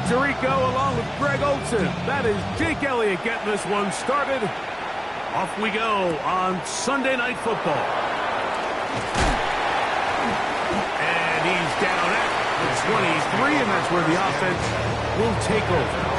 Tirico along with Greg Olson. That is Jake Elliott getting this one started. Off we go on Sunday Night Football. And he's down at the 23, and that's where the offense will take over.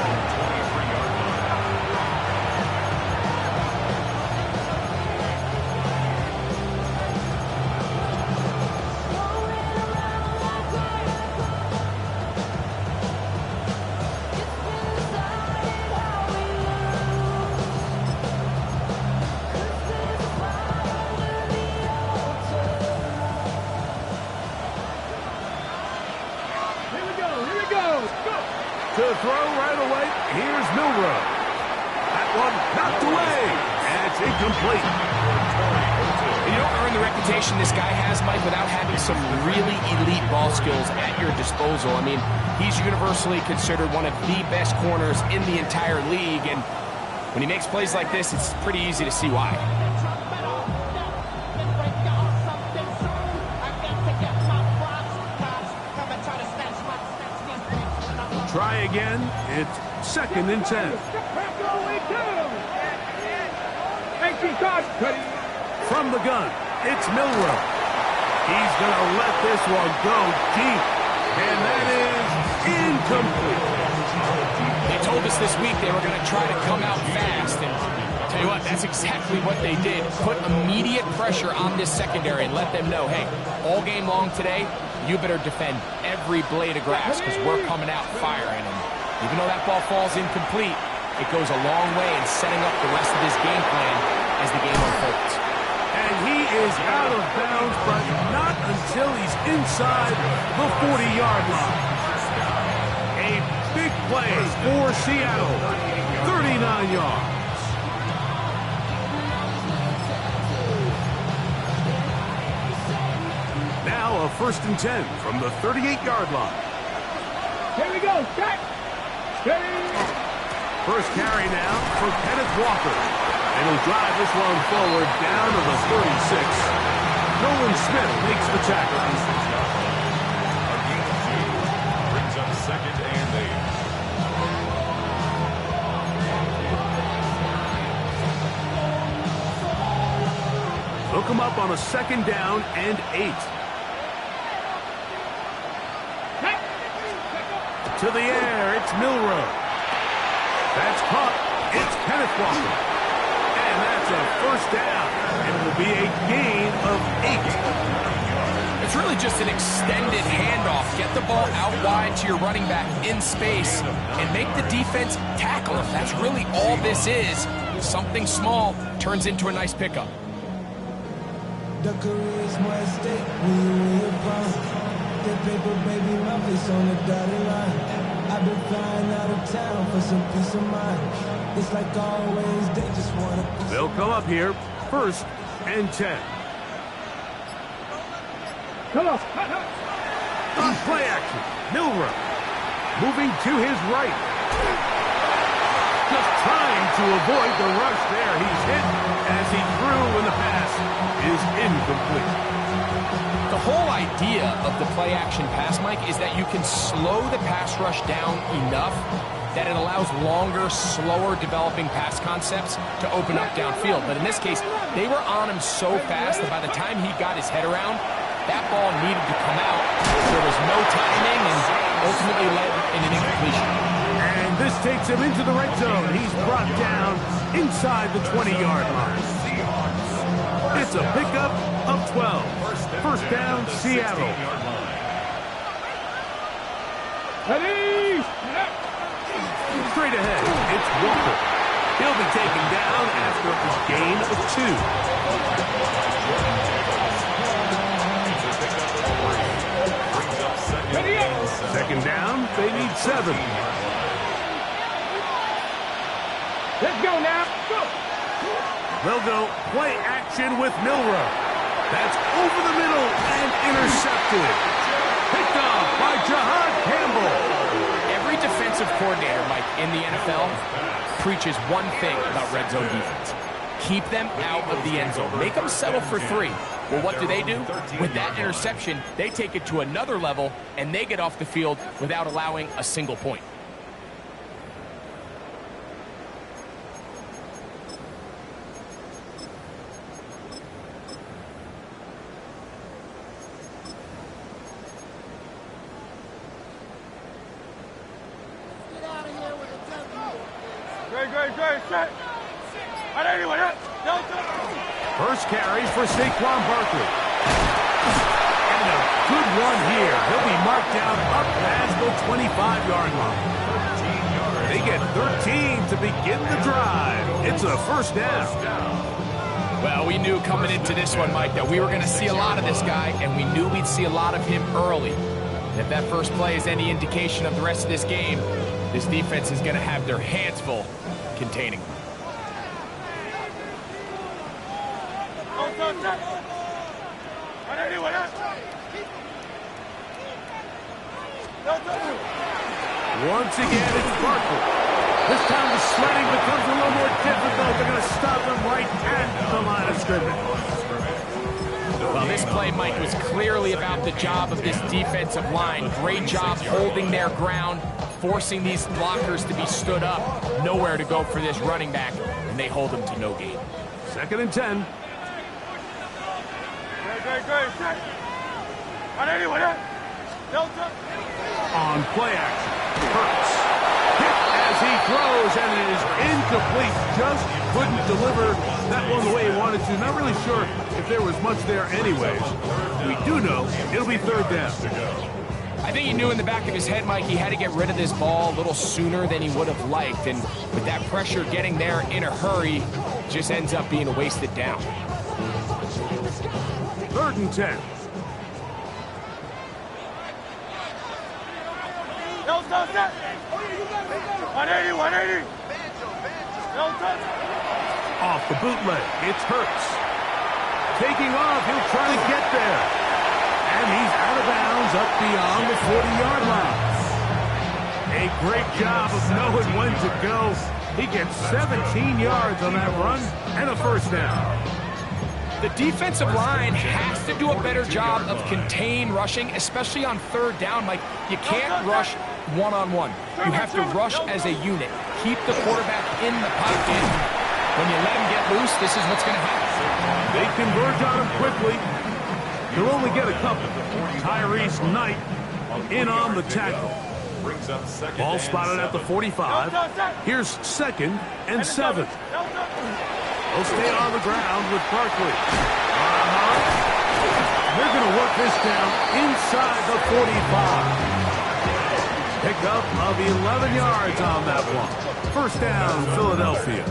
To throw right away, here's Milrow. That one knocked away, and it's incomplete. You don't earn the reputation this guy has, Mike, without having some really elite ball skills at your disposal. I mean, he's universally considered one of the best corners in the entire league, and when he makes plays like this, it's pretty easy to see why. Try again. It's 2nd and 10. From the gun, it's Milrow. He's going to let this one go deep. And that is incomplete. They told us this week they were going to try to come out fast. And tell you what, that's exactly what they did. Put immediate pressure on this secondary and let them know, hey, all game long today, you better defend every blade of grass because we're coming out firing. And even though that ball falls incomplete, it goes a long way in setting up the rest of this game plan as the game unfolds. And he is out of bounds, but not until he's inside the 40-yard line. A big play for Seattle, 39 yards. Now a 1st and 10 from the 38-yard line. Here we go, Jack. First carry now for Kenneth Walker. And he'll drive this one forward down to the 36. Nolan Smith makes the tackle. Brings up 2nd and 8. Look him up on a 2nd down and 8. To the air, it's Milrow. That's caught. It's Kenneth Walker. And that's a 1st down. It will be a gain of 8. It's really just an extended handoff. Get the ball out wide to your running back in space and make the defense tackle him. That's really all this is. Something small turns into a nice pickup. The career's more at stake when you're wrong. The paper, baby, my face on the dotted line. I've been flying out of town for some peace of mind. It's like always, they just want to... They'll come up here, 1st and 10. Come on. On play action, Milrow. Moving to his right. Just trying to avoid the rush there. He's hit as he threw when the pass is incomplete. The whole idea of the play-action pass, Mike, is that you can slow the pass rush down enough that it allows longer, slower developing pass concepts to open up downfield. But in this case, they were on him so fast that by the time he got his head around, that ball needed to come out. There was no timing and ultimately led in an incompletion. And this takes him into the red zone. He's brought down inside the 20-yard line. It's a pickup of 12. 1st down, Seattle. Ready? Straight ahead, it's Walker. He'll be taken down after a gain of 2. 2nd down, they need 7. Let's go now. Go. They'll go play action with Milrow. That's over the middle and intercepted. Picked off by Jahad Campbell. Every defensive coordinator, Mike, in the NFL preaches one thing about red zone defense. Keep them out of the end zone. Make them settle for 3. Well, what do? With that interception, they take it to another level, and they get off the field without allowing a single point. First carry for Saquon Barkley. And a good run here. He'll be marked down up past the 25-yard line. They get 13 to begin the drive. It's a first down. Well, we knew coming into this one, Mike, that we were going to see a lot of this guy, and we knew we'd see a lot of him early. And if that first play is any indication of the rest of this game, this defense is going to have their hands full containing him. Once again, it's Barkley. This time the sledding becomes a little more difficult. They're going to stop him right at the line of scrimmage. Well, this play, Mike, was clearly about the job of this defensive line. Great job holding their ground, forcing these blockers to be stood up. Nowhere to go for this running back, and they hold him to no gain. 2nd and 10. On play action, Hurts. Hit as he throws, and it is incomplete. Just couldn't deliver that one the way he wanted to. Not really sure if there was much there anyways. We do know it'll be 3rd down. I think he knew in the back of his head, Mike, he had to get rid of this ball a little sooner than he would have liked. And with that pressure getting there in a hurry, just ends up being a wasted down. 3rd and 10. Off the bootleg, it's Hurts. Taking off, he'll try to get there. And he's out of bounds up beyond the 40-yard line. A great job of knowing when to go. He gets 17 yards on that run and a first down. The defensive line has to do a better job of contained rushing, especially on 3rd down. Like, you can't rush one-on-one. You have to rush as a unit. Keep the quarterback in the pocket. When you let him get loose, this is what's going to happen. They converge on him quickly. He'll only get a couple. Tyrese Knight in on the tackle. Ball spotted at the 45. Here's 2nd and 7. They'll stay on the ground with Barkley. They're going to work this down inside the 45. Pickup of 11 yards on that one. First down, Philadelphia.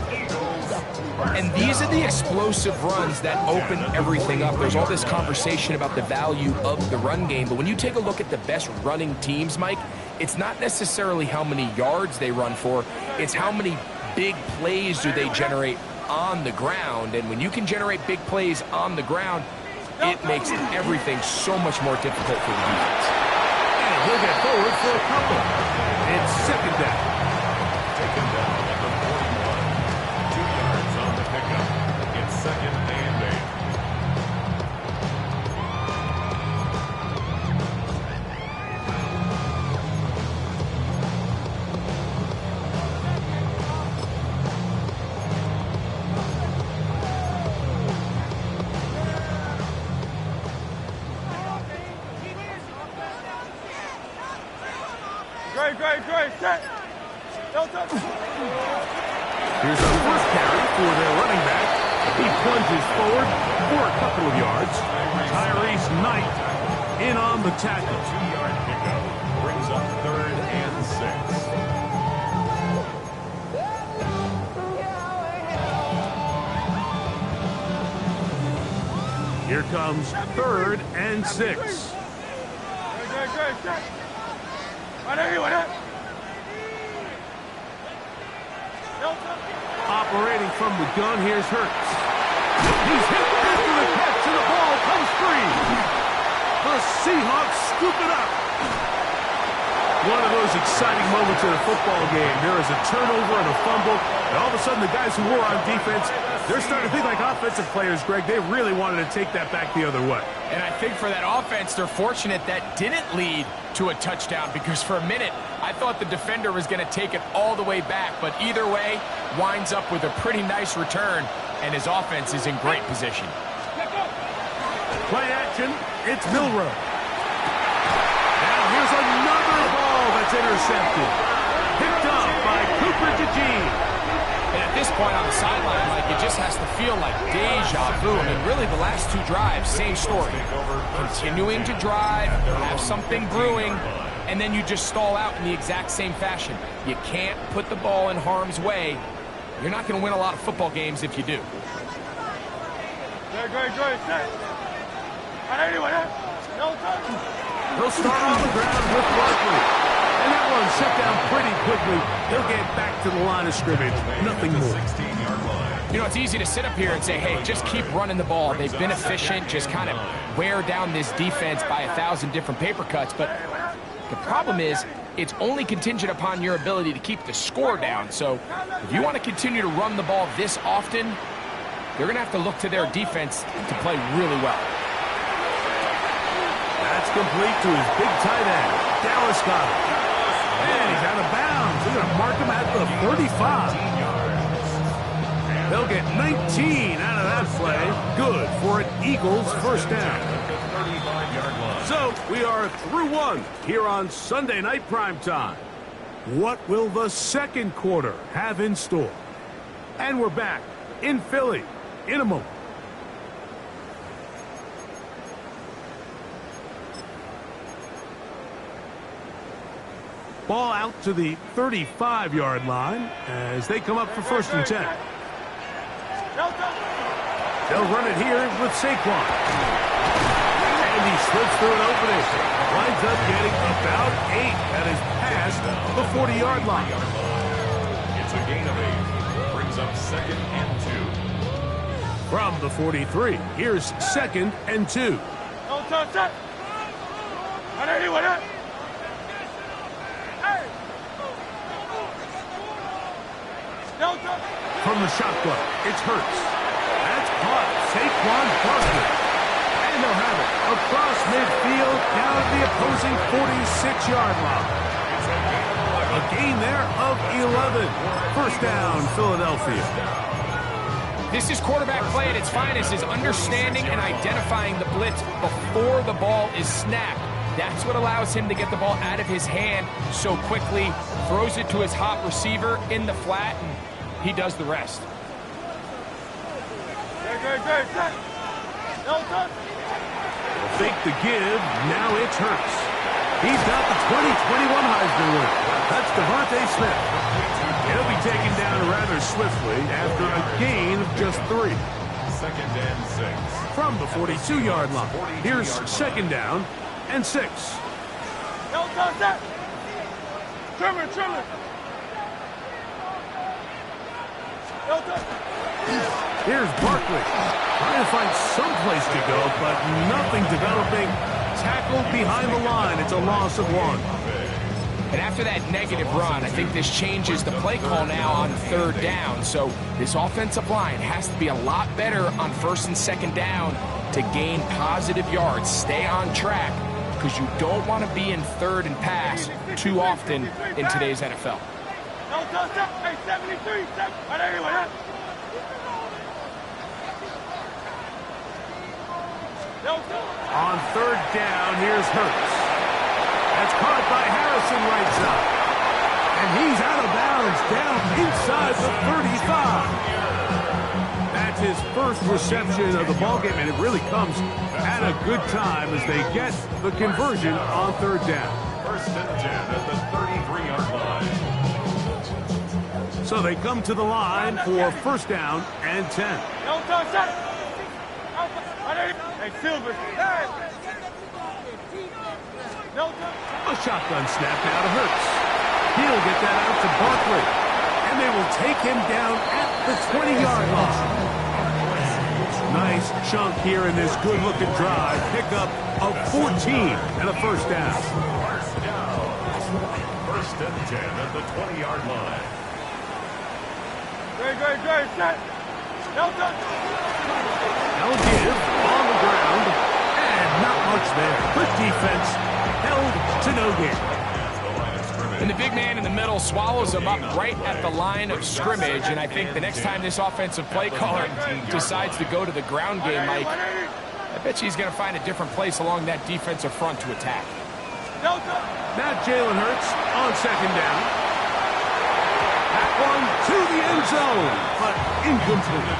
And these are the explosive runs that open everything up. There's all this conversation about the value of the run game, but when you take a look at the best running teams, Mike, it's not necessarily how many yards they run for, it's how many big plays do they generate on the ground. And when you can generate big plays on the ground, it makes everything so much more difficult for the defense. And he'll get forward for a couple. It's 2nd down. Taken down at the 41. 2 yards on the pickup. It's 2nd and 8. Set. Here's our first carry for their running back. He plunges forward for a couple of yards. Tyrese Knight in on the tackle. 2-yard pickup brings up 3rd and 6. Here comes 3rd and 6. Operating from the gun, here's Hurts. He's hit after the catch, and the ball comes free. The Seahawks scoop it up. One of those exciting moments in a football game. There is a turnover and a fumble, and all of a sudden the guys who were on defense, they're starting to think like offensive players, Greg. They really wanted to take that back the other way. And I think for that offense, they're fortunate that didn't lead to a touchdown, because for a minute, I thought the defender was going to take it all the way back. But either way, winds up with a pretty nice return, and his offense is in great position. Play action, it's Milrow. Now here's another ball that's intercepted. Picked up by Cooper DeJean. And at this point on the sideline, Mike, it just has to feel like deja vu. I mean, really, the last two drives, same story. Continuing to drive, have something brewing, and then you just stall out in the exact same fashion. You can't put the ball in harm's way. You're not going to win a lot of football games if you do. He'll start on the ground with Barkley. And that one shut down pretty quickly. He'll get back to the line of scrimmage. Nothing more. You know, it's easy to sit up here and say, hey, just keep running the ball. They've been efficient, just kind of wear down this defense by 1,000 different paper cuts. But the problem is, it's only contingent upon your ability to keep the score down. So if you want to continue to run the ball this often, you're going to have to look to their defense to play really well. That's complete to his big tight end, Dallas got it. And he's out of bounds. They're going to mark him at the 35. They'll get 19 out of that play. Good for an Eagles first down. So we are through one here on Sunday Night Primetime. What will the second quarter have in store? And we're back in Philly in a moment. Ball out to the 35-yard line as they come up for 1st and 10. They'll run it here with Saquon. And he slips through an opening. Winds up getting about 8 that is past the 40-yard line. It's a gain of 8. Brings up 2nd and 2. From the 43, here's 2nd and 2. From the shotgun, it's Hurts. That's caught. Saquon Barkley. And they'll have it across midfield down at the opposing 46-yard line. A gain there of 11. First down, Philadelphia. This is quarterback play at its finest, is understanding and identifying the blitz before the ball is snapped. That's what allows him to get the ball out of his hand so quickly, throws it to his hot receiver in the flat, and he does the rest. Fake the give, now it's Hurts. He's got the 2021 Heisman winner. That's Devontae Smith. He'll be taken down rather swiftly after a gain of just 3. 2nd and 6. From the 42-yard line, here's 2nd down and 6. Here's Barkley, trying to find some place to go, but nothing developing. Tackled behind the line. It's a loss of 1. And after that negative run, I think this changes the play call now on 3rd down. So this offensive line has to be a lot better on 1st and 2nd down to gain positive yards. Stay on track, because you don't want to be in 3rd and pass too often in today's NFL. On 3rd down, here's Hurts. That's caught by Harrison right side. And he's out of bounds down inside the 35. That's his first reception of the ballgame, and it really comes at a good time as they get the conversion on 3rd down. 1st and 10 at the 33-yard line. So they come to the line for 1st down and 10. A shotgun snap now to Hurts. He'll get that out to Barkley. And they will take him down at the 20-yard line. Nice chunk here in this good-looking drive. Pickup of 14 and a 1st down. 1st and 10 at the 20-yard line. They'll give on the ground. And not much there. Good defense. Held to no gain. And the big man in the middle swallows him up right at the line of scrimmage. And I think the next time this offensive play caller decides to go to the ground game, Mike, I bet you he's going to find a different place along that defensive front to attack. Now Jalen Hurts on 2nd down. one to the end zone, but incomplete.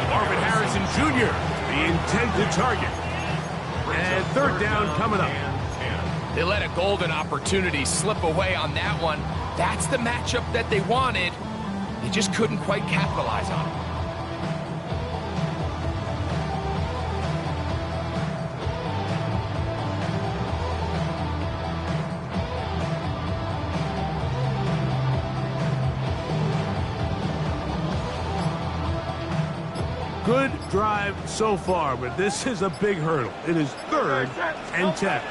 Marvin Harrison Jr., the intended target. And third down coming up. They let a golden opportunity slip away on that one. That's the matchup that they wanted. They just couldn't quite capitalize on it. Good drive so far, but this is a big hurdle. It is 3rd and 10.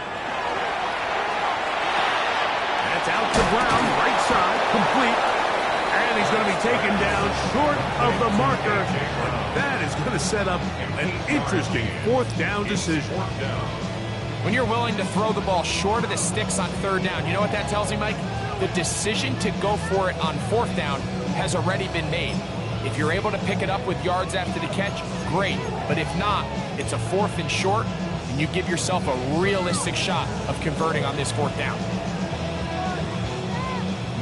That's out to Brown, right side, complete. And he's going to be taken down short of the marker. But that is going to set up an interesting 4th down decision. When you're willing to throw the ball short of the sticks on 3rd down, you know what that tells me, Mike? The decision to go for it on 4th down has already been made. If you're able to pick it up with yards after the catch, great. But if not, it's a 4th and short, and you give yourself a realistic shot of converting on this 4th down.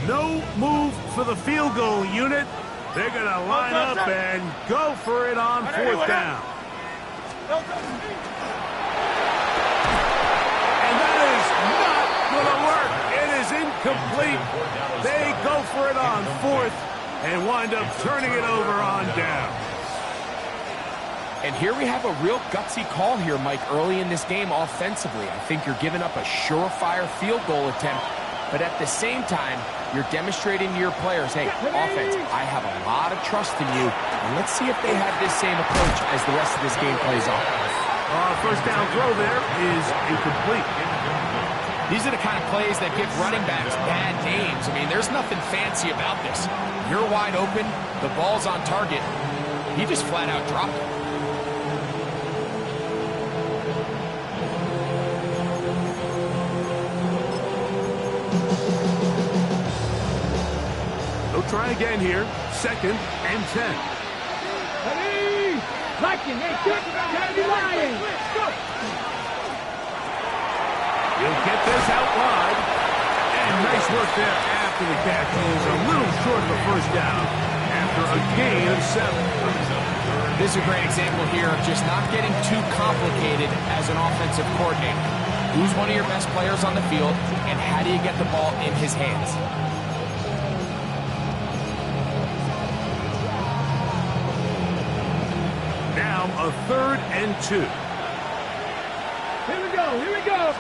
No move for the field goal unit. They're going to line up and go for it on 4th down. And that is not going to work. It is incomplete. They go for it on 4th. And wind up turning it over on down. And here we have a real gutsy call here, Mike, early in this game offensively. I think you're giving up a surefire field goal attempt, but at the same time, you're demonstrating to your players, hey, offense, I have a lot of trust in you, and let's see if they have this same approach as the rest of this game plays on. First down throw there is incomplete. These are the kind of plays that give running backs bad names. I mean, there's nothing fancy about this. You're wide open, the ball's on target. He just flat out dropped it. They'll try again here. 2nd and 10. Ready? Lucky, hey, kick, gotta be lying. He'll get this out wide. And nice work there after the catch. He is a little short of the 1st down after a gain of 7. This is a great example here of just not getting too complicated as an offensive coordinator. Who's one of your best players on the field, and how do you get the ball in his hands? Now a 3rd and 2. Here we go, here we go.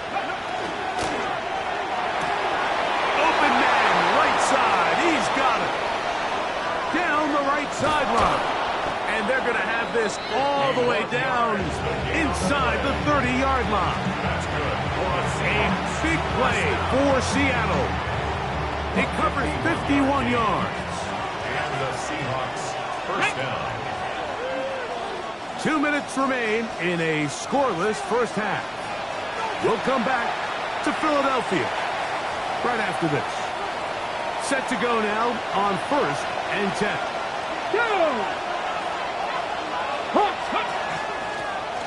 Open man, right side. He's got it. Down the right sideline. And they're going to have this all the way down inside the 30-yard line. A big play for Seattle. It covers 51 yards. And the Seahawks first down. 2 minutes remain in a scoreless first half. We'll come back to Philadelphia right after this. Set to go now on 1st and 10. Go!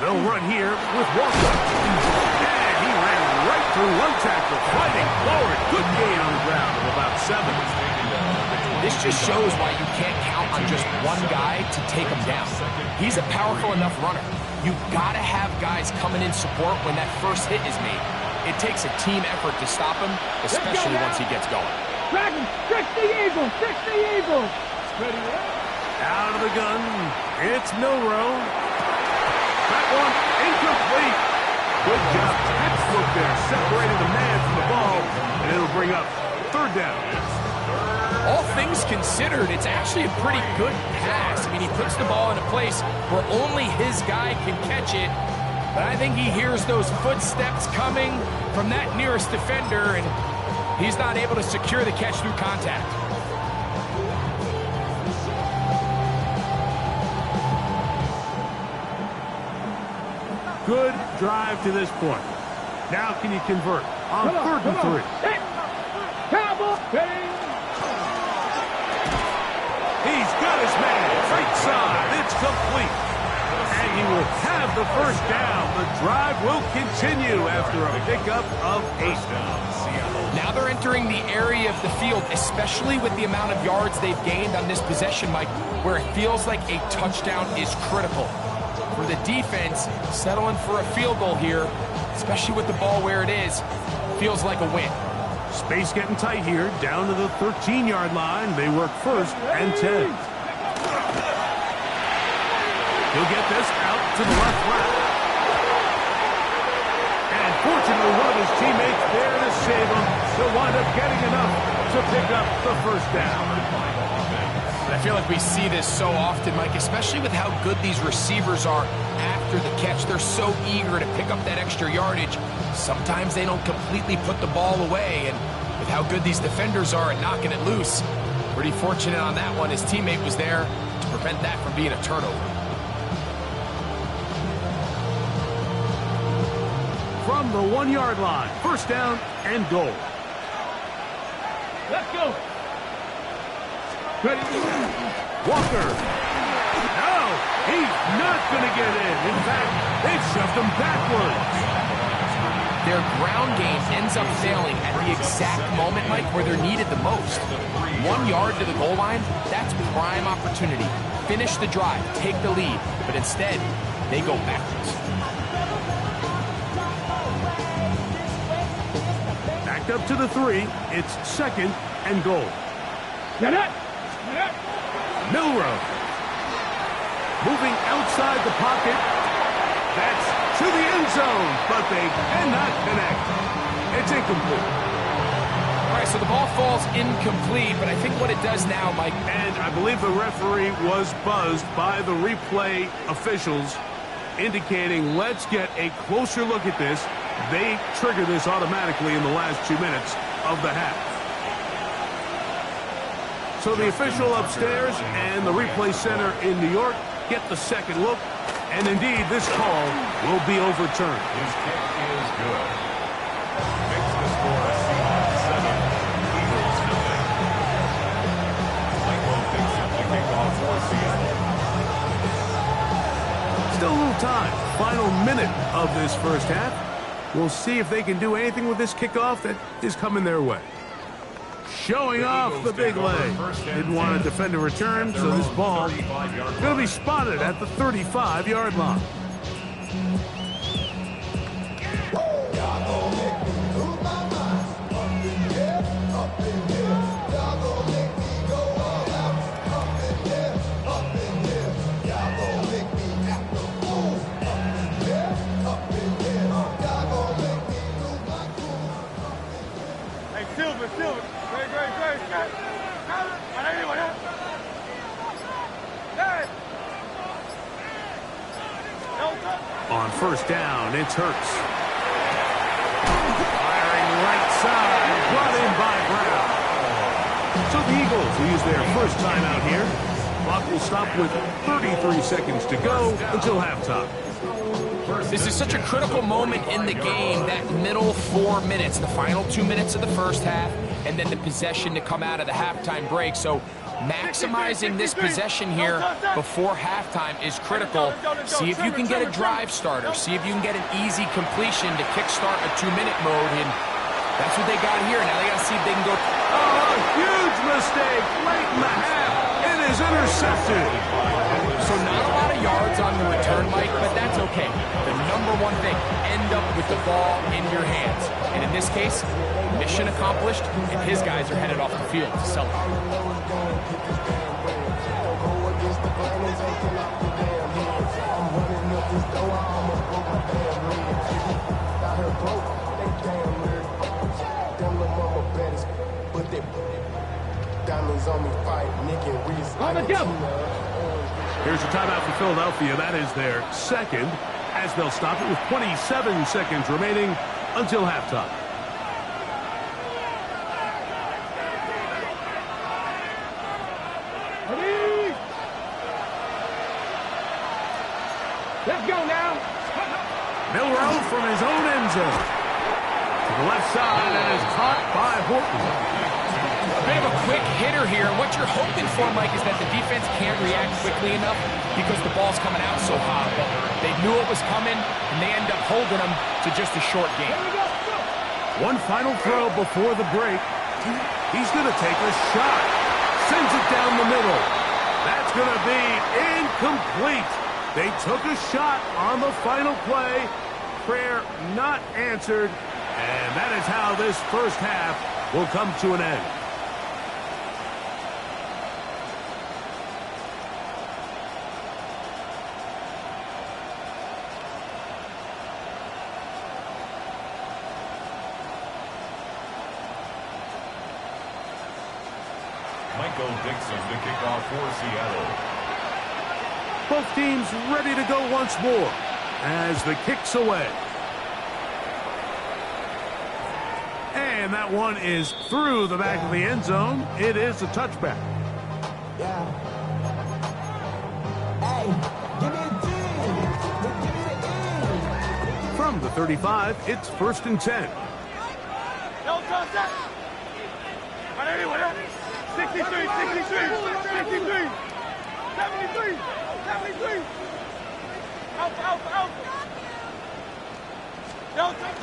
They'll run here with Walker. And he ran right through one tackle, fighting forward. Good gain on the ground of about 7. This just shows why you can't count on just one guy to take him down. He's a powerful enough runner. You've got to have guys coming in support when that first hit is made. It takes a team effort to stop him, especially once he gets going. Dragon, fix the eagle, fix the eagle. Ready, Out of the gun, it's Milrow. That one incomplete. Good job, textbook there, separating the man from the ball, and it'll bring up 3rd down. All things considered, it's actually a pretty good pass. I mean, he puts the ball in a place where only his guy can catch it, but I think he hears those footsteps coming from that nearest defender, and he's not able to secure the catch through contact. Good drive to this point. Now can you convert on 3rd and 3? Cowboy! He's got his man. Right side. It's complete. And he will have the 1st down. The drive will continue after a pickup of 8. Now they're entering the area of the field, especially with the amount of yards they've gained on this possession, Mike, where it feels like a touchdown is critical. For the defense, settling for a field goal here, especially with the ball where it is, feels like a win. Space getting tight here, down to the 13-yard line. They work first and 10. He'll get this out to the left flat. And fortunately, one of his teammates there to save him. He'll wind up getting enough to pick up the first down. I feel like we see this so often, Mike, especially with how good these receivers are after the catch. They're so eager to pick up that extra yardage. Sometimes they don't completely put the ball away, and with how good these defenders are at knocking it loose, pretty fortunate on that one. His teammate was there to prevent that from being a turnover. From the 1-yard line, first down and goal. Let's go. Ready? Walker. No, he's not going to get in. In fact, they've shoved him backwards. Their ground game ends up failing at the exact moment, Mike, where they're needed the most. 1 yard to the goal line, that's prime opportunity. Finish the drive, take the lead, but instead, they go backwards. Backed up to the 3, it's second and goal. Milrow. Moving outside the pocket. That's to the end zone, but they cannot connect. It's incomplete. All right, so the ball falls incomplete, but I think what it does now, Mike... And I believe the referee was buzzed by the replay officials, indicating, let's get a closer look at this. They trigger this automatically in the last 2 minutes of the half. So the official upstairs and the replay center in New York get the second look, and indeed this call will be overturned. His kick is good. Makes the score a 7. Eagles nothing. Michael picks up the kickoff for Seattle. Still a little time. Final minute of this first half. We'll see if they can do anything with this kickoff that is coming their way. Showing off the big leg. Didn't want to defend a return, so this ball going to be spotted at the 35-yard line. On first down, it's Hurts. Firing right side, brought in by Brown. So the Eagles will use their first timeout here. Clock will stop with 33 seconds to go until halftime. This is such a critical moment in the game, that middle 4 minutes, the final 2 minutes of the first half, and then the possession to come out of the halftime break. So maximizing this possession here before halftime is critical. See if you can get a drive starter. See if you can get an easy completion to kickstart a 2-minute mode. And that's what they got here. Now they got to see if they can go. Oh, huge mistake late in the half. It is intercepted. So not a lot of yards on the return, Mike, but that's okay. The number one thing, end up with the ball in your hands. And in this case, mission accomplished, and his guys are headed off the field to celebrate. Here's a timeout for Philadelphia. That is their second, as they'll stop it with 27 seconds remaining until halftime. Let's go now. Milrow from his own end zone. To the left side, and is caught by Horton. A bit of a quick hitter here. What you're hoping for, Mike, is that the defense can't react quickly enough because the ball's coming out so hot. But they knew it was coming, and they end up holding them to just a short game. One final throw before the break. He's going to take a shot. Sends it down the middle. That's going to be incomplete. They took a shot on the final play. Prayer not answered. And that is how this first half will come to an end. Dixon to kick off for Seattle. Both teams ready to go once more as the kick's away. And that one is through the back of the end zone. It is a touchback. Yeah. Hey, give me a 10. From the 35, it's 1st and 10. No contact. 63, 63, 63, 73, 73. Alpha. No touch.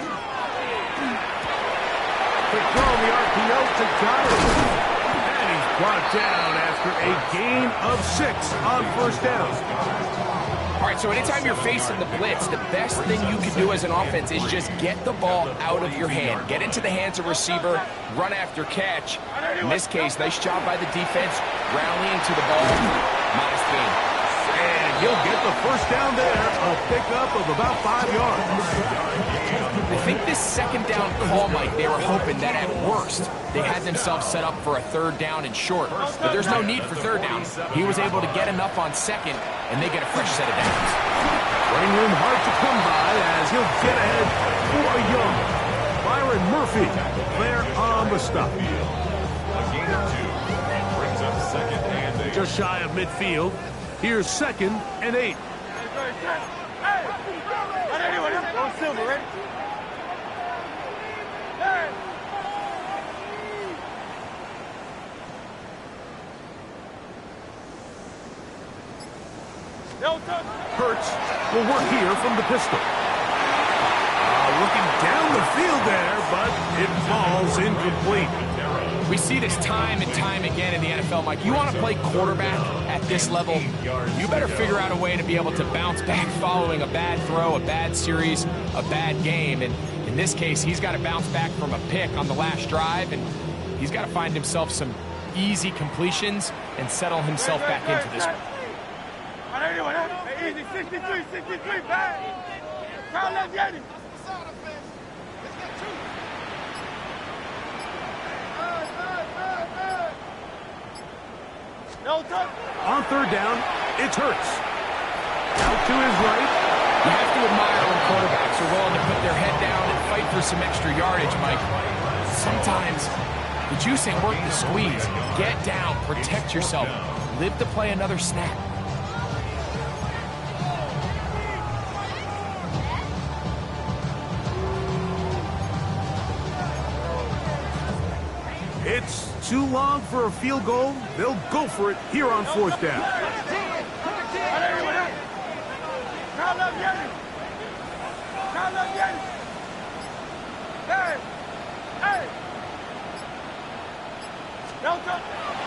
Quick throw on the RPO to Giles. And he's brought down after a gain of 6 on 1st down. All right, so anytime you're facing the blitz, the best thing you can do as an offense is just get the ball out of your hand. Get into the hands of receiver, run after catch. In this case, nice job by the defense, rallying to the ball. Modest gain. And he'll get the 1st down there, a pickup of about 5 yards. I think this 2nd down call, Mike, they were hoping that at worst they had themselves set up for a 3rd down and short. But there's no need for 3rd down. He was able to get enough on 2nd, and they get a fresh set of downs. Running room hard to come by as he'll get ahead for a yard. Byron Murphy there on the stop. A gain of 2. Brings up 2nd and 8. Just shy of midfield. Here's 2nd and 8. Go Silver, ready? Hurts will work here from the pistol. Looking down the field there, but it falls incomplete. We see this time and time again in the NFL, Mike. You want to play quarterback at this level, you better figure out a way to be able to bounce back following a bad throw, a bad series, a bad game. And in this case, he's got to bounce back from a pick on the last drive, and he's got to find himself some easy completions and settle himself back into this one. Easy, 63, back. Crowd left Yeti. No touch. On 3rd down, it's Hurts. Out to his right. You have to admire when quarterbacks are willing to put their head down and fight for some extra yardage, Mike. Sometimes the juice ain't worth the squeeze. Get down, protect yourself, live to play another snap. It's too long for a field goal. They'll go for it here on 4th down.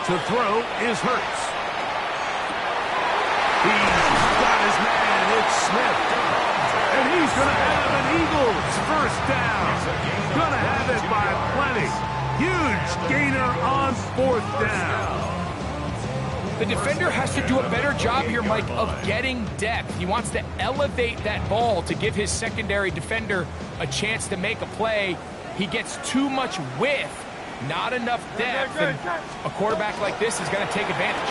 To throw is Hurts. He's got his man. It's Smith. And he's going to have an Eagles 1st down. Going to have it by plenty. Huge gainer on 4th down. The defender has to do a better job here, Mike, of getting depth. He wants to elevate that ball to give his secondary defender a chance to make a play. He gets too much width, not enough depth, and a quarterback like this is going to take advantage.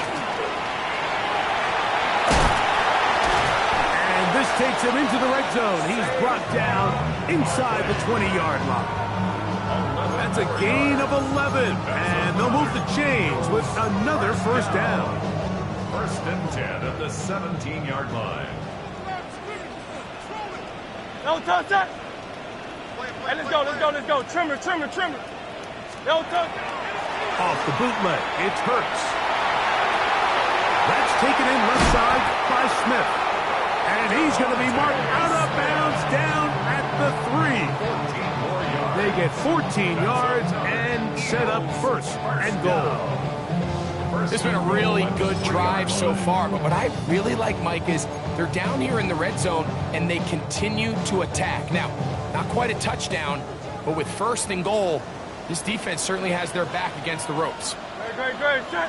And this takes him into the red zone. He's brought down inside the 20-yard line. That's a gain of 11, and they'll move the chains with another 1st down. 1st and 10 at the 17-yard line. No touch. Hey, let's go. Trimmer. No touch. Off the bootleg, it's Hurts. That's taken in left side by Smith. And he's going to be marked out of bounds down at the 3. They get 14 yards and set up first and goal. This has been a really good drive so far, but what I really like, Mike, is they're down here in the red zone, and they continue to attack. Now, not quite a touchdown, but with first and goal, this defense certainly has their back against the ropes. Great. Check.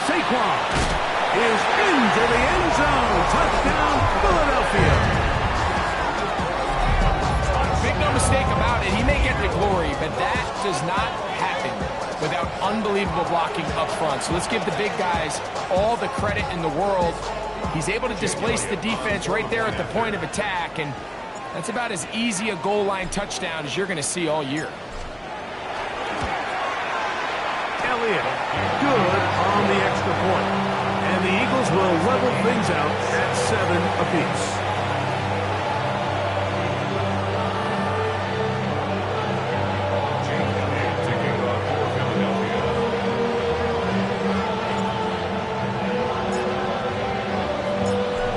Saquon is into the end zone. Touchdown, Philadelphia. Make no mistake about it, he may get the glory, but that does not happen without unbelievable blocking up front. So let's give the big guys all the credit in the world. He's able to displace the defense right there at the point of attack, and that's about as easy a goal line touchdown as you're going to see all year. Elliott, good on the extra point. And the Eagles will level things out at 7 apiece.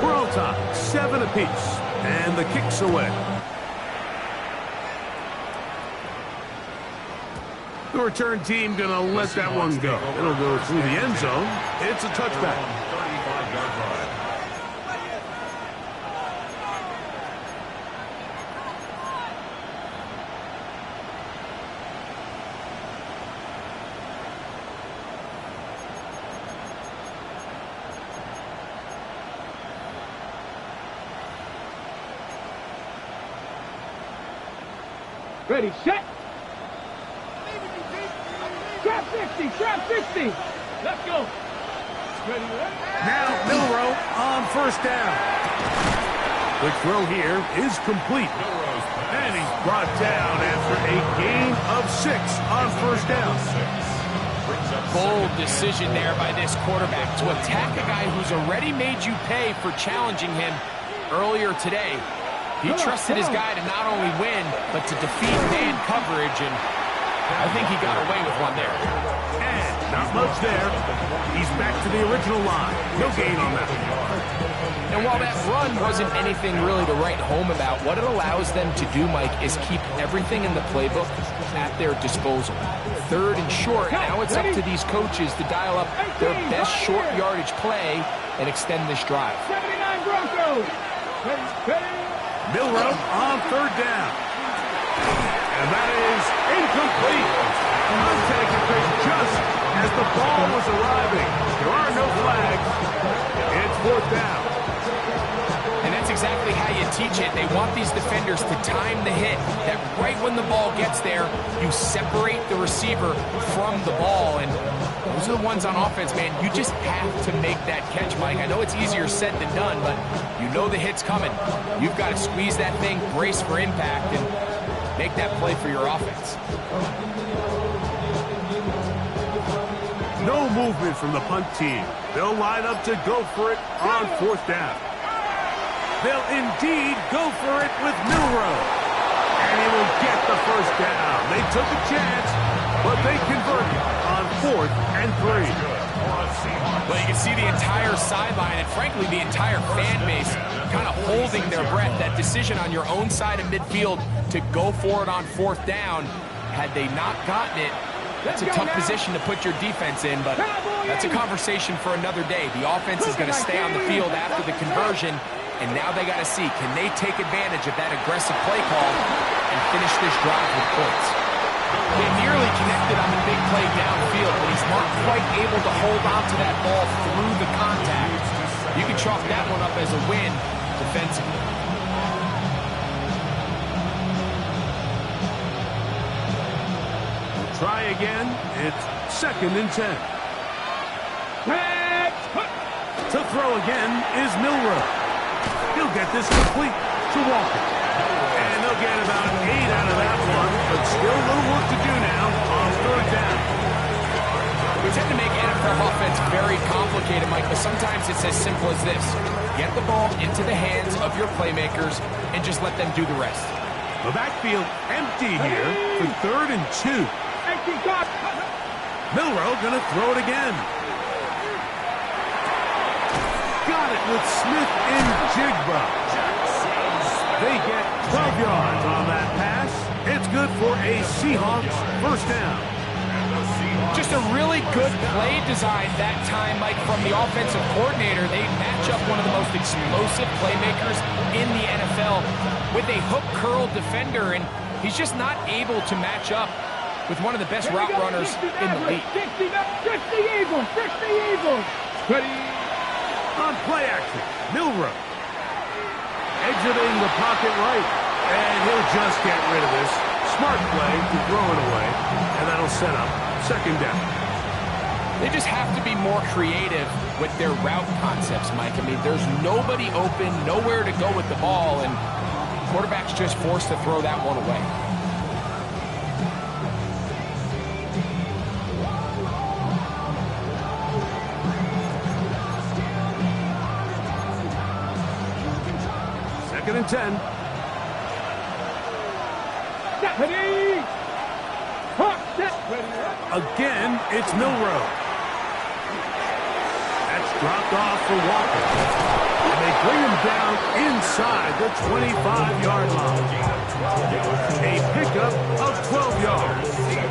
We're on top, 7 apiece. And the kick's away. The return team going to let that one go. It'll go through the end zone. It's a touchback. 35-yard line. Ready, set. Trap 60. Let's go. Ready. Now Milrow on first down. The throw here is complete. And he's brought down after a gain of 6 on first down. Bold decision there by this quarterback to attack a guy who's already made you pay for challenging him earlier today. He trusted his guy to not only win, but to defeat man coverage, and I think he got away with one there. And not much there. He's back to the original line. No gain on that. And while that run wasn't anything really to write home about, what it allows them to do, Mike, is keep everything in the playbook at their disposal. Third and short, now it's up to these coaches to dial up their best short yardage play and extend this drive. 79 Broncos. Ready. Milrow on third down. And that is incomplete. Contact occurred just as the ball was arriving. There are no flags. It's fourth down. And that's exactly how you teach it. They want these defenders to time the hit, that right when the ball gets there, you separate the receiver from the ball. And those are the ones on offense, man. You just have to make that catch, Mike. I know it's easier said than done, but you know the hit's coming. You've got to squeeze that thing, brace for impact, and make that play for your offense. No movement from the punt team. They'll line up to go for it on fourth down. They'll indeed go for it with Milrow. And he will get the first down. They took a chance, but they converted on 4th and 3. Well, you can see the entire sideline and, frankly, the entire fan base kind of holding their breath. That decision on your own side of midfield to go for it on fourth down, had they not gotten it, that's a tough position to put your defense in, but that's a conversation for another day. The offense is going to stay on the field after the conversion, and now they got to see, can they take advantage of that aggressive play call and finish this drive with points? They nearly connected on the big play downfield, but he's not quite able to hold on to that ball through the contact. You can chalk that one up as a win defensively. Try again. It's 2nd and 10. To throw again is Milrow. He'll get this complete to Walker. And they'll get about 8 out of that one, but still a little work to do now on third down. We tend to make NFL offense very complicated, Mike, but sometimes it's as simple as this. Get the ball into the hands of your playmakers and just let them do the rest. The backfield empty here for 3rd and 2. Milrow going to throw it again. Got it with Smith and Jigba. They get 12 yards on that pass. It's good for a Seahawks first down. Just a really good play design that time, Mike, from the offensive coordinator. They match up one of the most explosive playmakers in the NFL with a hook curl defender, and he's just not able to match up with one of the best route runners in the league. 60 Eagles, 60 Eagles. Ready. On play action, Milrow. Exiting the pocket right, and he'll just get rid of this. Smart play to throw it away, and that'll set up second down. They just have to be more creative with their route concepts, Mike. I mean, there's nobody open, nowhere to go with the ball, and quarterback's just forced to throw that one away. Second and 10. Ready. Again, it's Milrow. That's dropped off for Walker. And they bring him down inside the 25-yard line. A pickup of 12 yards.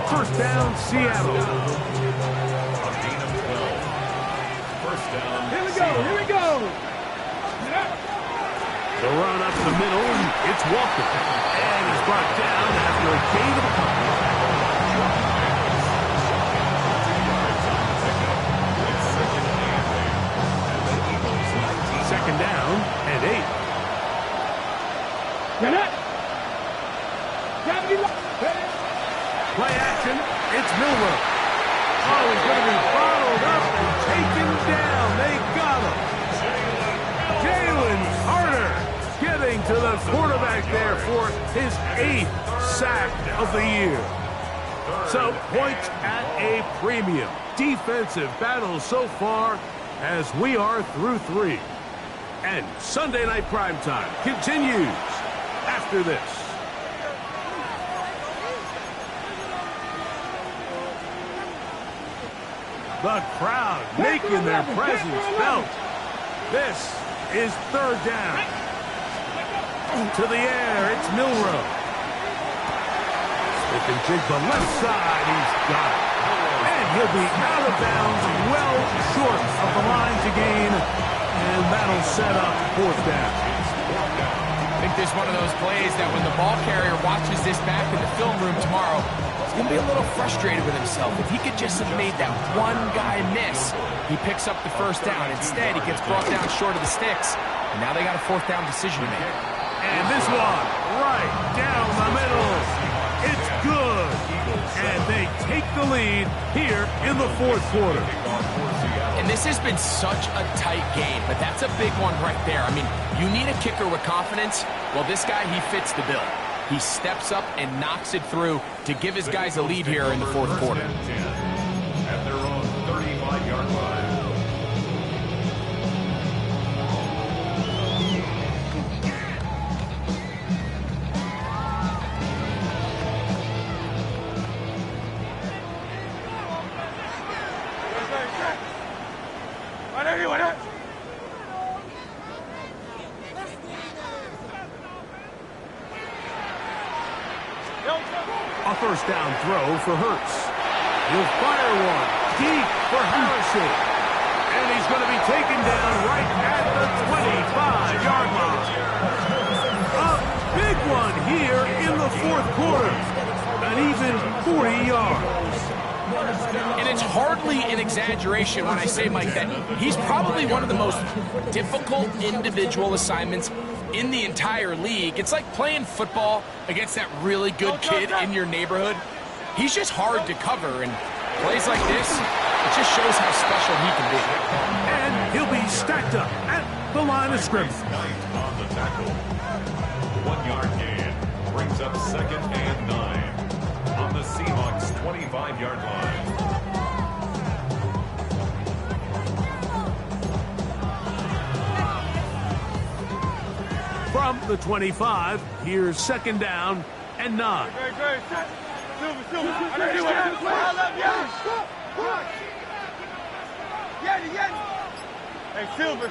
First down, Seattle. First down. Here we go, here we go. The run up the middle, and it's Walker. And he's brought down after a gain of a couple. Second down and 8. Play action, it's Milrow. Oh, he's going to be followed up and taken down. They got him. Jalen Carter getting to the quarterback there for his 8th sack of the year. So points at a premium. Defensive battle so far as we are through 3. And Sunday Night Primetime continues after this. The crowd making their presence felt. This is third down. To the air, it's Milrow. They can jig the left side, he's got it. And he'll be out of bounds, well short of the line to gain. And that'll set up fourth down. I think this is one of those plays that when the ball carrier watches this back in the film room tomorrow, he's going to be a little frustrated with himself. If he could just have made that one guy miss, he picks up the first down. Instead, he gets brought down short of the sticks, and now they got a fourth down decision to make. And this one, right down the middle. It's good. And they take the lead here in the fourth quarter. And this has been such a tight game, but that's a big one right there. I mean, you need a kicker with confidence. Well, this guy, he fits the bill. He steps up and knocks it through to give his guys a lead here in the fourth quarter. At their own 35-yard line. A first down throw for Hurts. He'll fire one deep for Harrison. And he's going to be taken down right at the 25-yard line. A big one here in the fourth quarter. An even 40 yards. And it's hardly an exaggeration when I say, Mike, that he's probably one of the most difficult individual assignments in the entire league. It's like playing football against that really good kid in your neighborhood. He's just hard to cover, and plays like this, it just shows how special he can be. And he'll be stacked up at the line of scrimmage. On the tackle. 1 yard gain brings up second and 9 on the Seahawks 25-yard line. From the 25, here's second down and 9. Hey, Silver.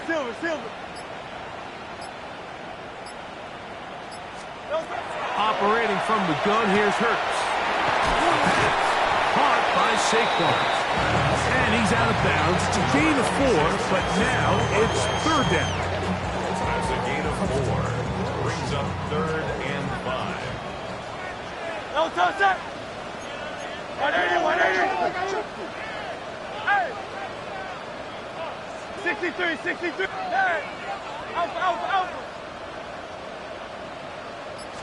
Operating from the gun, here's Hurts. Caught by Saquon. And he's out of bounds. It's a gain of 4, but now it's third down. That's a gain of 4. Brings up 3rd and 5. No touch that. 180, 180. Hey. 63, 63. Hey. Alpha, alpha, alpha.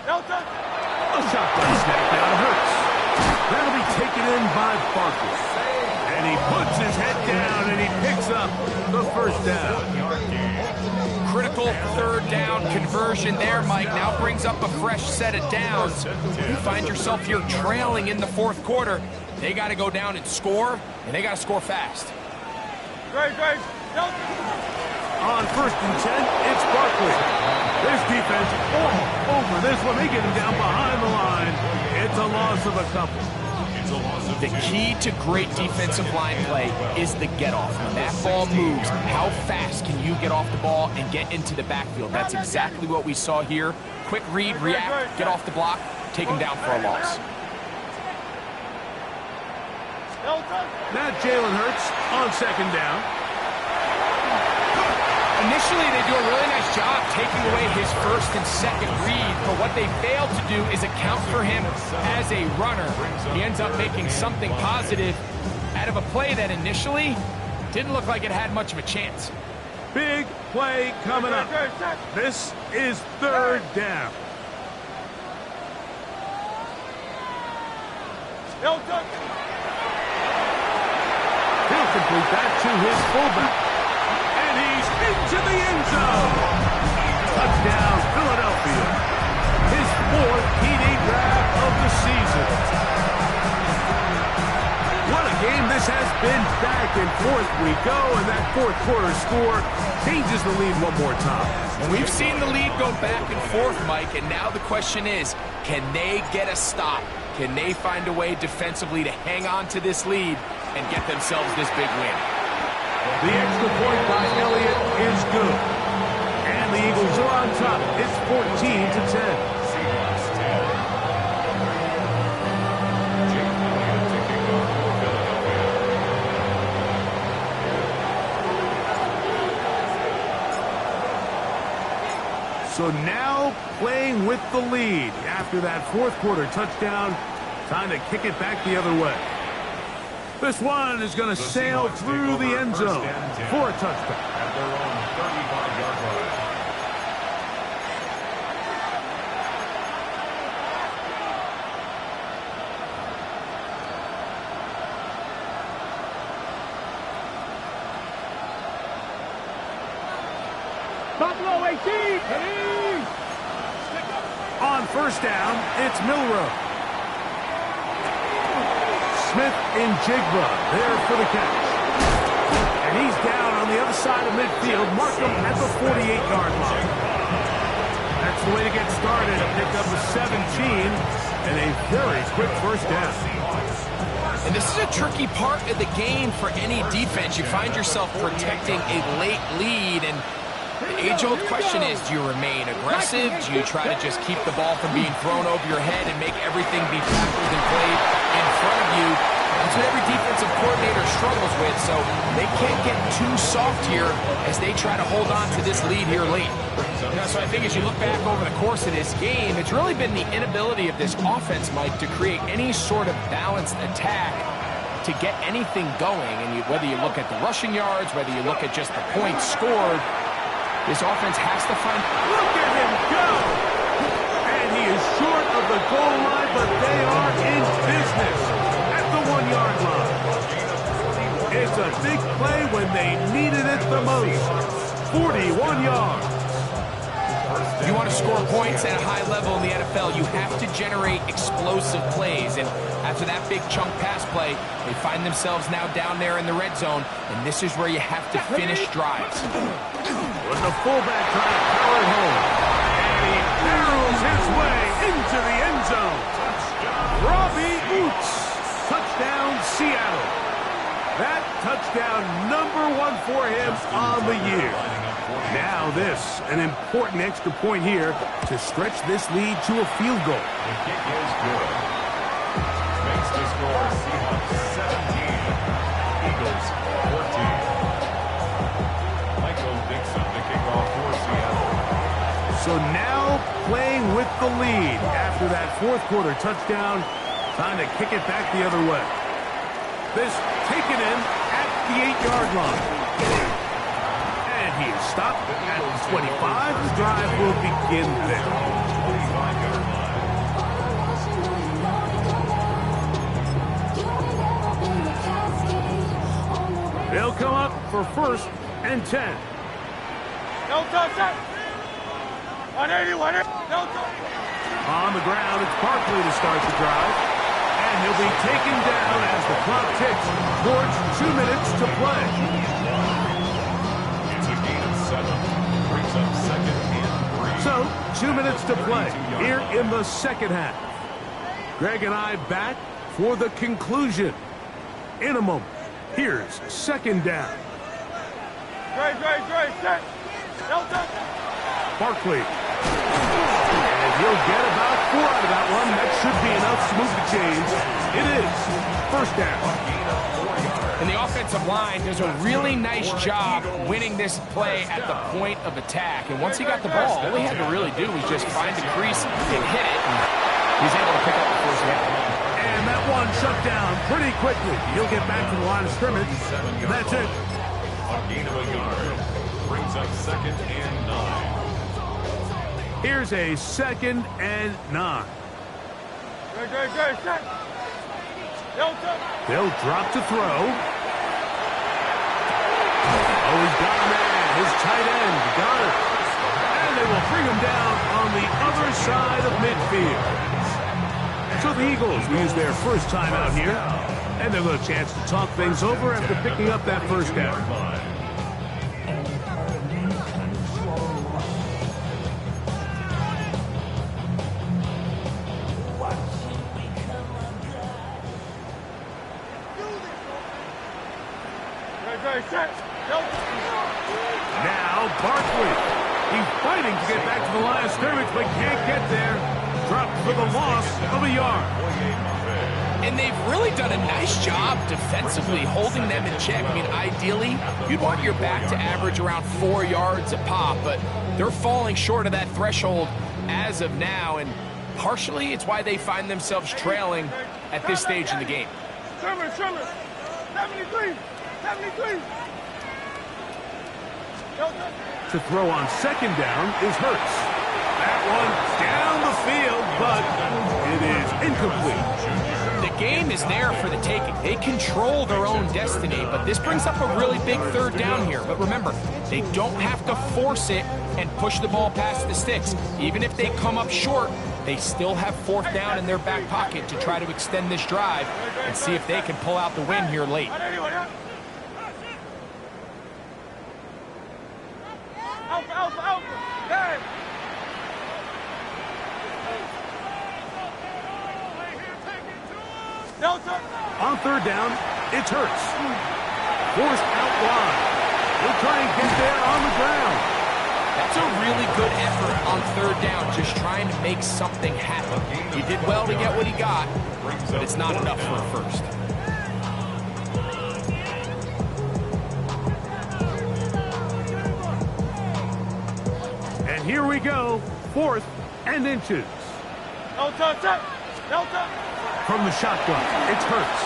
No touch. A shotgun snap down to Hurts. That'll be taken in by Barkley. And he puts his head down and he picks up the first down. Critical third down conversion there, Mike. Now brings up a fresh set of downs. You find yourself here trailing in the fourth quarter. They got to go down and score, and they got to score fast. Great, great. No. On 1st and 10, it's Barkley. This defense all over this one. They get him down behind the line. It's a loss of a couple. The key to great defensive line play is the get-off. When that ball moves, how fast can you get off the ball and get into the backfield? That's exactly what we saw here. Quick read, react, get off the block, take him down for a loss. Now Jalen Hurts on 2nd down. Initially, they do a really nice job taking away his 1st and 2nd read, but what they fail to do is account for him as a runner. He ends up making something positive out of a play that initially didn't look like it had much of a chance. Big play coming up. This is 3rd down. He'll complete that to his fullback. Into the end zone. Touchdown, Philadelphia. His 4th TD grab of the season. What a game this has been. Back and forth we go, and that 4th quarter score changes the lead one more time. And we've seen the lead go back and forth, Mike, and now the question is, can they get a stop? Can they find a way defensively to hang on to this lead and get themselves this big win? The extra point by Elliott is good. And the Eagles are on top. It's 14-10. So now playing with the lead. After that 4th quarter touchdown, time to kick it back the other way. This one is going to sail through the end zone for a touchdown. At their own 35-yard line. Buffalo 18. On 1st down, it's Milrow. Smith and Jigba there for the catch. And he's down on the other side of midfield. Mark him at the 48-yard line. That's the way to get started. A pick up of 17 and a very quick 1st down. And this is a tricky part of the game for any defense. You find yourself protecting a late lead, and the age-old question is, do you remain aggressive? Do you try to just keep the ball from being thrown over your head and make everything be tackled and played in front of you? That's what every defensive coordinator struggles with, so they can't get too soft here as they try to hold on to this lead here late. So I think as you look back over the course of this game, it's really been the inability of this offense, Mike, to create any sort of balanced attack to get anything going. And whether you look at the rushing yards, whether you look at just the points scored, this offense has to find... Look at him go! And he is short of the goal line, but they are in business at the 1-yard line. It's a big play when they needed it the most. 41 yards. If you want to score points at a high level in the NFL, you have to generate explosive plays. And after that big chunk pass play, they find themselves now down there in the red zone, and this is where you have to finish drives. With the fullback trying to power it home. And he barrels his way into the end zone. Robbie Oots. Touchdown, Seattle. That touchdown #1 for him on the year. Now this, an important extra point here to stretch this lead to a field goal. The kick is good. Makes the score Seahawks 17, Eagles 14. Michael Dixon to kick off for Seattle. So now playing with the lead after that fourth quarter touchdown. Time to kick it back the other way. This taken in at the 8-yard line. And he is stopped at the 25. The drive will begin there. 25-yard line. They'll come up for 1st and 10. No touch that. 180, 180. No touch. On the ground, it's Barkley to start the drive. And he'll be taken down as the clock ticks towards 2 minutes to play. It's a gain of 7. Brings up 2nd and 3. So, 2 minutes to play here in the second half. Greg and I back for the conclusion. In a moment, here's 2nd down. Dre, set. No touch. Barkley. And he'll get about 4 out of that one. That should be enough to move the chains. It is 1st down. And the offensive line does a really nice job winning this play at the point of attack. And once he got the ball, all he had to really do was just find the crease and hit it. And he's able to pick up the 1st down. And that one shut down pretty quickly. He'll get back to the line of scrimmage. And that's it. A gain of a yard. Brings up 2nd and 9. Here's a 2nd and 9. Dre, set. No touch. They'll drop to throw. Oh, he's got a man. His tight end got it. And they will bring him down on the other side of midfield. So the Eagles will use their first time out here. And they'll get a chance to talk things over after picking up that 1st down. Now Barkley. He's fighting to get back to the line of scrimmage, but can't get there. Dropped for the loss of a yard. And they've really done a nice job defensively holding them in check. I mean, ideally, you'd want your back to average around 4 yards a pop, but they're falling short of that threshold as of now, and partially it's why they find themselves trailing at this stage in the game. Sherman. 73. To throw on 2nd down is Hurts. That one down the field, but it is incomplete. The game is there for the taking. They control their own destiny, but this brings up a really big 3rd down here. But remember, they don't have to force it and push the ball past the sticks. Even if they come up short, they still have 4th down in their back pocket to try to extend this drive and see if they can pull out the win here late. Alpha. Hey. No touch. On 3rd down, it's Hurts. Forced out wide. He'll try and get there on the ground. That's a really good effort on 3rd down, just trying to make something happen. He did well to get what he got, but it's not enough for a 1st. And here we go, 4th and inches. No touch. From the shotgun, it's Hurts.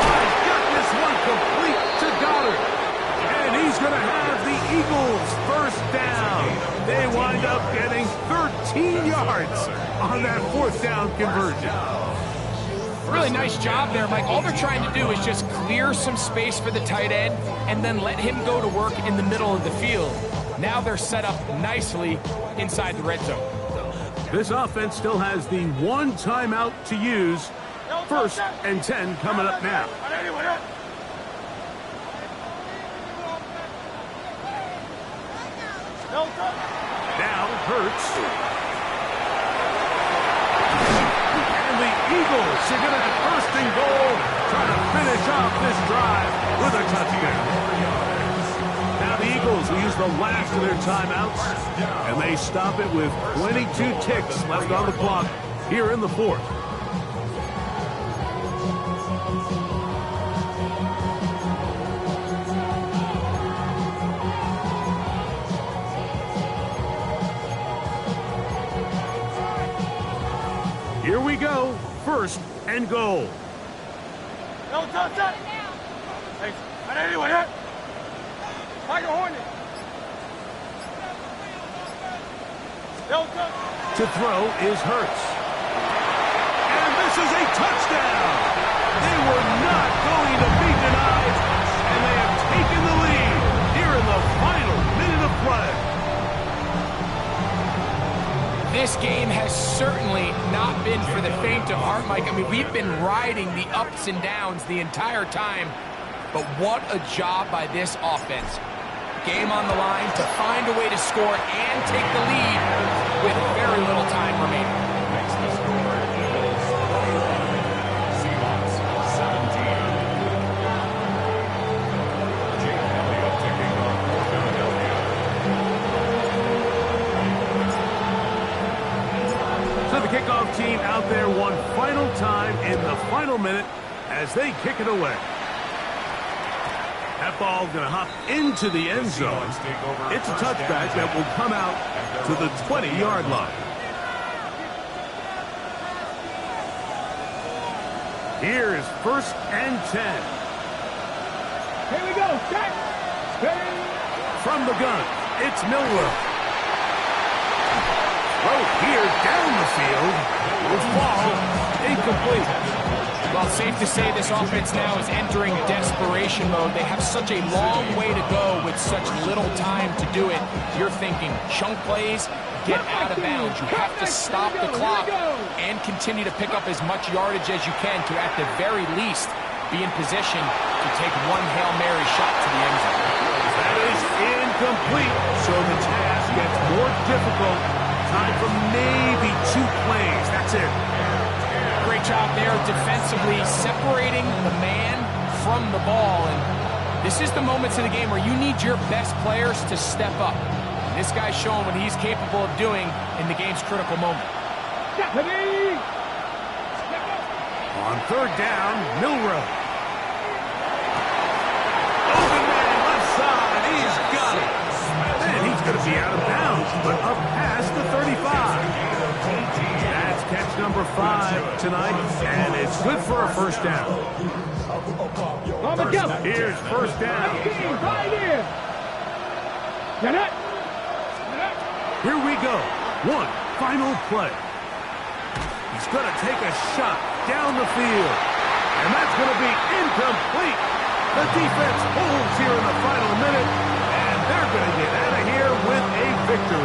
My goodness, one complete to Goddard. And he's going to have the Eagles 1st down. They wind up getting 13 yards on that 4th down conversion. Really nice job there, Mike. All they're trying to do is just clear some space for the tight end and then let him go to work in the middle of the field. Now they're set up nicely inside the red zone. This offense still has the 1 timeout to use. 1st and 10 coming up now. Now Hurts. And the Eagles are going to have 1st and goal, trying to finish off this drive with a touchdown. Now the Eagles Eagles will use the last of their timeouts, and they stop it with 22 ticks left on the clock here in the fourth. Here we go. First and goal. No touch up. Hey, anyway, huh? Tiger Hornet. No touch. To throw is Hurts. And this is a touchdown. They were not going to be denied, and they have taken the lead here in the final minute of play. This game has certainly not been for the faint of heart, Mike. I mean, we've been riding the ups and downs the entire time, but what a job by this offense. Game on the line to find a way to score and take the lead with very little time remaining. Makes the score Eagles 20, Seahawks 17. Jake Elliott taking on Philadelphia. So the kickoff team out there one final time in the final minute as they kick it away. That ball going to hop into the end zone. It's a touchback that will come out to the 20-yard line. Here is first and 10. Here we go. Set. Ready. From the gun, it's Millwell. Throw here down the field. Will fall incomplete. Well, it's safe to say this offense now is entering desperation mode. They have such a long way to go with such little time to do it. You're thinking chunk plays, get out of bounds. You have to stop the clock and continue to pick up as much yardage as you can to, at the very least, be in position to take one Hail Mary shot to the end zone. That is incomplete, so the task gets more difficult. Time for maybe 2 plays. That's it. Great job there defensively, separating the man from the ball. And this is the moments in the game where you need your best players to step up. And this guy's showing what he's capable of doing in the game's critical moment. On third down, Milrow. Open man, left side. He's got it. And he's going to be out of bounds, but up past the 35. That's catch number 5 tonight, and it's good for a first down. Here's first down. Here we go. One final play. He's going to take a shot down the field, and that's going to be incomplete. The defense holds here in the final minute, and they're going to get out of here with a victory.